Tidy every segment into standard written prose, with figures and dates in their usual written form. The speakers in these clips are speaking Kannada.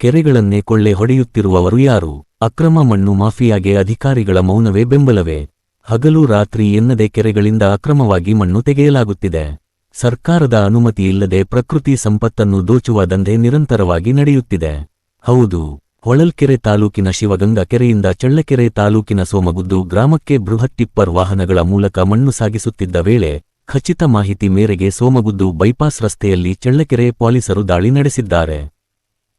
ಕೆರೆಗಳನ್ನೇ ಕೊಳ್ಳೆ ಹೊಡೆಯುತ್ತಿರುವವರು ಯಾರು? ಅಕ್ರಮ ಮಣ್ಣು ಮಾಫಿಯಾಗೆ ಅಧಿಕಾರಿಗಳ ಮೌನವೇ ಬೆಂಬಲವೇ? ಹಗಲು ರಾತ್ರಿ ಎನ್ನದೆ ಕೆರೆಗಳಿಂದ ಅಕ್ರಮವಾಗಿ ಮಣ್ಣು ತೆಗೆಯಲಾಗುತ್ತಿದೆ. ಸರ್ಕಾರದ ಅನುಮತಿಯಿಲ್ಲದೆ ಪ್ರಕೃತಿ ಸಂಪತ್ತನ್ನು ದೋಚುವ ದಂಧೆ ನಿರಂತರವಾಗಿ ನಡೆಯುತ್ತಿದೆ. ಹೌದು, ಹೊಳಲ್ಕೆರೆ ತಾಲೂಕಿನ ಶಿವಗಂಗಾ ಕೆರೆಯಿಂದ ಚಳ್ಳಕೆರೆ ತಾಲೂಕಿನ ಸೋಮಗುದ್ದು ಗ್ರಾಮಕ್ಕೆ ಬೃಹತ್ ಟಿಪ್ಪರ್ ವಾಹನಗಳ ಮೂಲಕ ಮಣ್ಣು ಸಾಗಿಸುತ್ತಿದ್ದ ವೇಳೆ ಖಚಿತ ಮಾಹಿತಿ ಮೇರೆಗೆ ಸೋಮಗುದ್ದು ಬೈಪಾಸ್ ರಸ್ತೆಯಲ್ಲಿ ಚಳ್ಳಕೆರೆ ಪೊಲೀಸರು ದಾಳಿ ನಡೆಸಿದ್ದಾರೆ.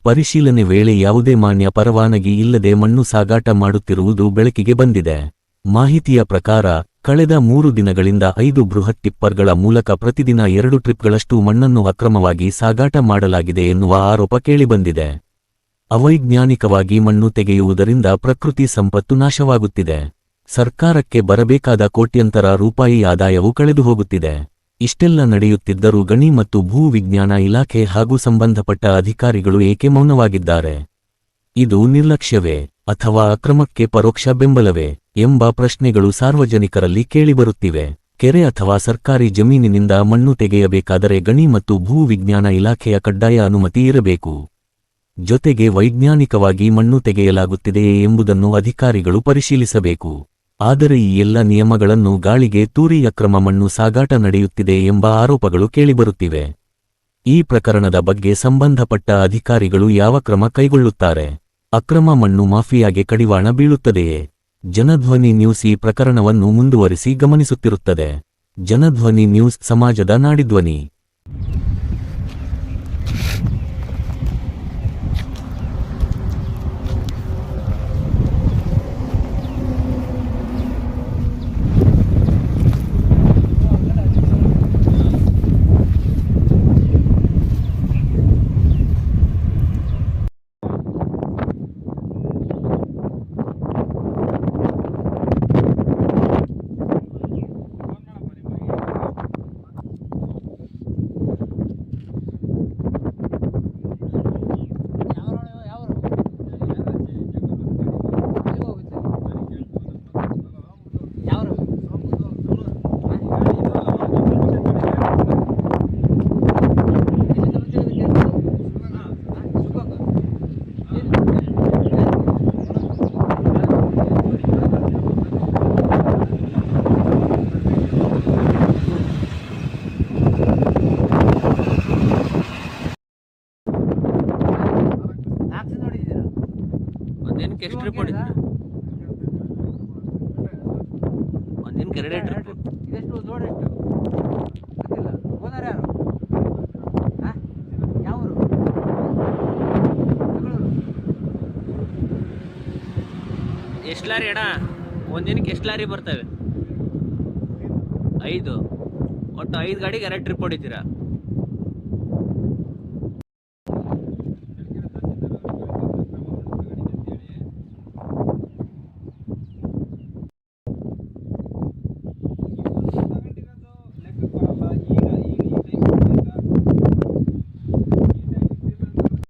ಪರಿಶೀಲನೆ ವೇಳೆ ಯಾವುದೇ ಮಾನ್ಯ ಪರವಾನಗಿ ಇಲ್ಲದೆ ಮಣ್ಣು ಸಾಗಾಟ ಮಾಡುತ್ತಿರುವುದು ಬೆಳಕಿಗೆ ಬಂದಿದೆ. ಮಾಹಿತಿಯ ಪ್ರಕಾರ ಕಳೆದ 3 ದಿನಗಳಿಂದ 5 ಬೃಹತ್ ಟಿಪ್ಪರ್ಗಳ ಮೂಲಕ ಪ್ರತಿದಿನ 2 ಟ್ರಿಪ್ಗಳಷ್ಟು ಮಣ್ಣನ್ನು ಅಕ್ರಮವಾಗಿ ಸಾಗಾಟ ಮಾಡಲಾಗಿದೆ ಎನ್ನುವ ಆರೋಪ ಕೇಳಿಬಂದಿದೆ. ಅವೈಜ್ಞಾನಿಕವಾಗಿ ಮಣ್ಣು ತೆಗೆಯುವುದರಿಂದ ಪ್ರಕೃತಿ ಸಂಪತ್ತು ನಾಶವಾಗುತ್ತಿದೆ. ಸರ್ಕಾರಕ್ಕೆ ಬರಬೇಕಾದ ಕೋಟ್ಯಂತರ ರೂಪಾಯಿ ಆದಾಯವೂ ಕಳೆದುಹೋಗುತ್ತಿದೆ. ಇಷ್ಟೆಲ್ಲ ನಡೆಯುತ್ತಿದ್ದರೂ ಗಣಿ ಮತ್ತು ಭೂ ವಿಜ್ಞಾನ ಇಲಾಖೆ ಹಾಗೂ ಸಂಬಂಧಪಟ್ಟ ಅಧಿಕಾರಿಗಳು ಏಕೆ ಮೌನವಾಗಿದ್ದಾರೆ? ಇದು ನಿರ್ಲಕ್ಷ್ಯವೇ ಅಥವಾ ಅಕ್ರಮಕ್ಕೆ ಪರೋಕ್ಷ ಬೆಂಬಲವೇ ಎಂಬ ಪ್ರಶ್ನೆಗಳು ಸಾರ್ವಜನಿಕರಲ್ಲಿ ಕೇಳಿಬರುತ್ತಿವೆ. ಕೆರೆ ಅಥವಾ ಸರ್ಕಾರಿ ಜಮೀನಿನಿಂದ ಮಣ್ಣು ತೆಗೆಯಬೇಕಾದರೆ ಗಣಿ ಮತ್ತು ಭೂ ವಿಜ್ಞಾನ ಇಲಾಖೆಯ ಕಡ್ಡಾಯ ಅನುಮತಿ ಇರಬೇಕು. ಜೊತೆಗೆ ವೈಜ್ಞಾನಿಕವಾಗಿ ಮಣ್ಣು ತೆಗೆಯಲಾಗುತ್ತಿದೆಯೇ ಎಂಬುದನ್ನು ಅಧಿಕಾರಿಗಳು ಪರಿಶೀಲಿಸಬೇಕು. ಆದರೆ ಈ ಎಲ್ಲ ನಿಯಮಗಳನ್ನು ಗಾಳಿಗೆ ತೂರಿ ಅಕ್ರಮ ಮಣ್ಣು ಸಾಗಾಟ ನಡೆಯುತ್ತಿದೆ ಎಂಬ ಆರೋಪಗಳು ಕೇಳಿಬರುತ್ತಿವೆ. ಈ ಪ್ರಕರಣದ ಬಗ್ಗೆ ಸಂಬಂಧಪಟ್ಟ ಅಧಿಕಾರಿಗಳು ಯಾವ ಕ್ರಮ ಕೈಗೊಳ್ಳುತ್ತಾರೆ? ಅಕ್ರಮ ಮಣ್ಣು ಮಾಫಿಯಾಗೆ ಕಡಿವಾಣ ಬೀಳುತ್ತದೆಯೇ? ಜನಧ್ವನಿ ನ್ಯೂಸ್ ಈ ಪ್ರಕರಣವನ್ನು ಮುಂದುವರಿಸಿ ಗಮನಿಸುತ್ತಿರುತ್ತದೆ. ಜನಧ್ವನಿ ನ್ಯೂಸ್, ಸಮಾಜದ ನಾಡಿಧ್ವನಿ. ಒಂದಿನಕ್ಕೆ ಎಷ್ಟು ಟ್ರಿಪ್ ಹೊಡಿತೀರಾ? ಒಂದಿನಕ್ಕೆ 2 ಟ್ರಿಪ್. ಇದೆಷ್ಟು ಲೋಡ್ ಎಷ್ಟು ಗೊತ್ತಿಲ್ಲ. ಓನರ್ ಯಾರು? ಯಾವರು? ಎಷ್ಟು ಲಾರಿ ಅಣ್ಣ? ಒಂದಿನಕ್ಕೆ ಎಷ್ಟು ಲಾರಿ ಬರ್ತವೆ? 5. ಒಟ್ಟು 5 ಗಾಡಿಗೆ 2 ಟ್ರಿಪ್ ಹೊಡಿತೀರಾ?